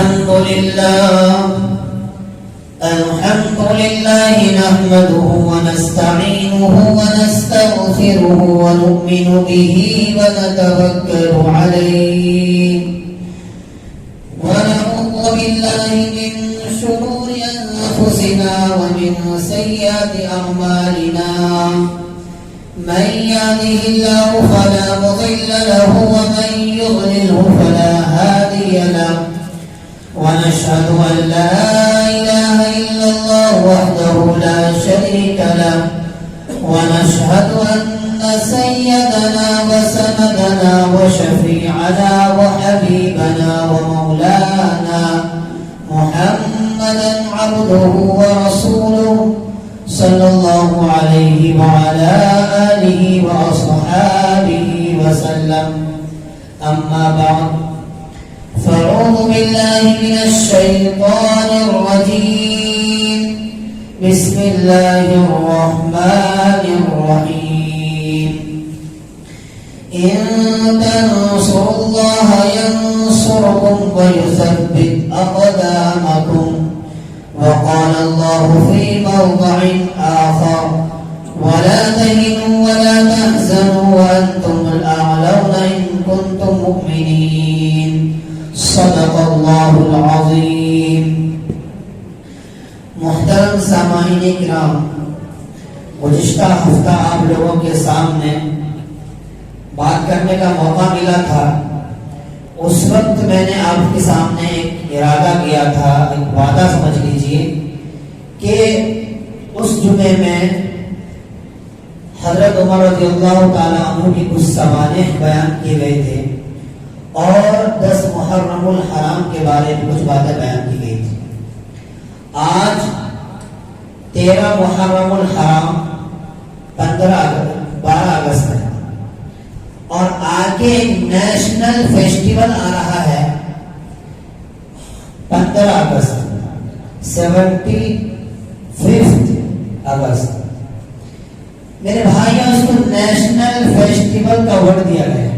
الحمد لله نحمده ونستعينه ونستغفره ونؤمن به ونتوكل عليه ونعوذ بالله من شرور أنفسنا ومن سيئات أعمالنا من يهده الله فلا مضل له ومن يضلله فلا هادي له ونشهد أن لا إله إلا الله وحده لا شريك له ونشهد أن سيدنا وسندنا وشفيعنا وحبيبنا ومولانا محمدا عبده ورسوله صلى الله عليه وعلى آله وأصحابه وسلم أما بعد فأعوذ بالله من الشيطان الرجيم بسم الله الرحمن الرحيم إن تنصروا الله ينصركم ويثبت أقدامكم وقال الله في موضع آخر ولا تهنوا ولا تحزنوا وأنتم الأعلون إن كنتم مؤمنين صدق اللہ العظیم. محترم سامعین کرام، گزشتہ ہفتہ آپ لوگوں کے سامنے بات کرنے کا موقع ملا تھا. اس وقت میں نے آپ کے سامنے ایک ارادہ کیا تھا، ایک وعدہ سمجھ لیجئے کہ اس جمعے میں حضرت عمر رضی اللہ تعالیٰ عنہ کی کچھ سوانح بیان کیے گئے تھے اور 10 محرم الحرام کے بارے میں کچھ باتیں بیان کی گئی تھی. آج 13 محرم الحرام 12 اگست ہے اور آگے نیشنل فیسٹیول آ رہا ہے 15 اگست 75 اگست. میرے بھائیوں، اس کو نیشنل فیسٹیول کا ورڈ دیا گیا ہے.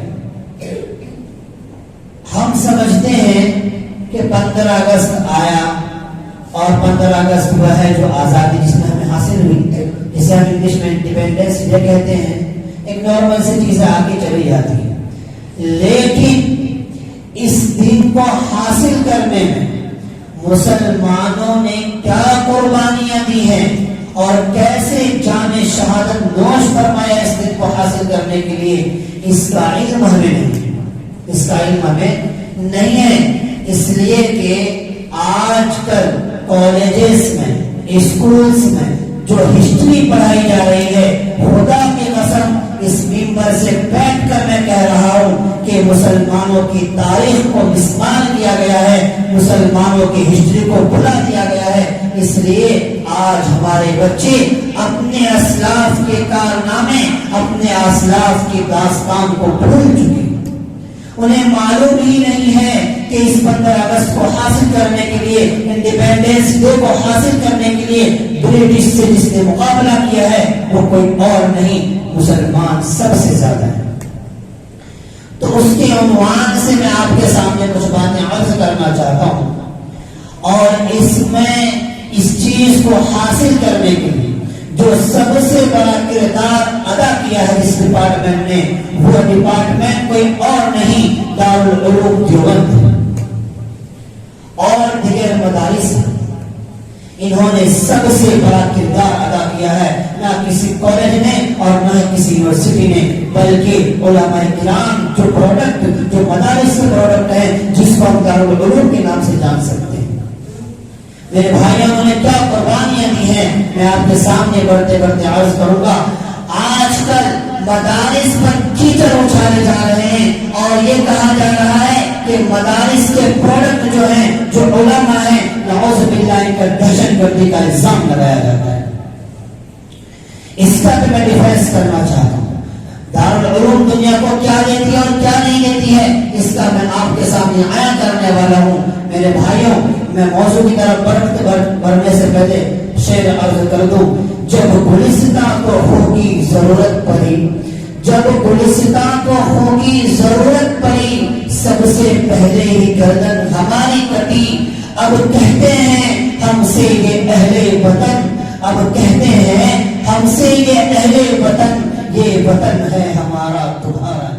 ہم سمجھتے ہیں کہ 15 اگست آیا اور 15 اگست وہ ہے جو آزادی جس میں ہمیں حاصل ہوئی، جسے ہم انگلش میں انڈیپینڈنس ڈے کہتے ہیں. ایک نارمل سی چیزیں آگے چلی جاتی ہیں، لیکن اس دن کو حاصل کرنے میں مسلمانوں نے کیا قربانیاں دی ہیں اور کیسے جان شہادت نوش فرمایا اس دن کو حاصل کرنے کے لیے، اس کا علم ہمیں نہیں ہے. اس لیے کہ آج کل کالجز میں، اسکولز میں جو ہسٹری پڑھائی جا رہی ہے، خدا کی قسم اس ممبر سے بیٹھ کر میں کہہ رہا ہوں کہ مسلمانوں کی تاریخ کو مسمار کیا گیا ہے، مسلمانوں کی ہسٹری کو بھلا دیا گیا ہے. اس لیے آج ہمارے بچے اپنے اسلاف کے کارنامے، اپنے اسلاف کی داستان کو بھول چکے. انہیں معلوم ہی نہیں ہے کہ اس 15 اگست کو حاصل کرنے کے لیے، انڈیپینڈنس ڈے کو حاصل کرنے کے لیے برٹش سے جس نے مقابلہ کیا ہے وہ کوئی اور نہیں، مسلمان سب سے زیادہ ہے. تو اس کے عنوان سے میں آپ کے سامنے کچھ باتیں عرض کرنا چاہتا ہوں، اور اس میں اس چیز کو حاصل کرنے کے لیے جو سب سے بڑا کردار ادا کیا ہے اس ڈپارٹمنٹ نے، وہ ڈپارٹمنٹ کوئی اور نہیں دارالعلوم دیوبند اور دیگر مدارس. انہوں نے سب سے بڑا کردار ادا کیا ہے، نہ کسی کالج نے اور نہ کسی یونیورسٹی نے، بلکہ علماء کرام جو پروڈکٹ، جو مدارس کے پروڈکٹ ہیں، جس کو ہم دارالعلوم کے نام سے جان سکتے ہیں. میرے بھائیوں، انہوں نے کیا قربانیاں دی ہیں میں آپ کے سامنے بڑھتے بڑھتے عرض کروں گا. آج کل مدارس پر کیچڑ اچھالے جا رہے ہیں اور یہ کہا جا رہا ہے کہ مدارس کے پروڈکٹ جو ہیں، جو علماء ہیں، نعوذ باللہ ان کا دہشت گردی کا الزام لگایا جاتا ہے. اس کا بھی میں ڈیفینس کرنا چاہتا ہوں. دارالعلوم دنیا کو کیا دیتی ہے اور کیا نہیں دیتی ہے، اس کا میں آپ کے سامنے آیا کرنے والا ہوں. میرے بھائیوں، میں موضوع کی طرف بڑھنے سے پہلے شعر عرض کر دوں. جب گلستان کو ہوگی ضرورت پڑی، جب گلستان کو ہوگی ضرورت پڑی، سب سے پہلے ہی گردن ہماری کٹی. اب کہتے ہیں ہم سے یہ اہل وطن، اب کہتے ہیں ہم سے یہ اہل وطن، یہ وطن ہے ہمارا تمہارا.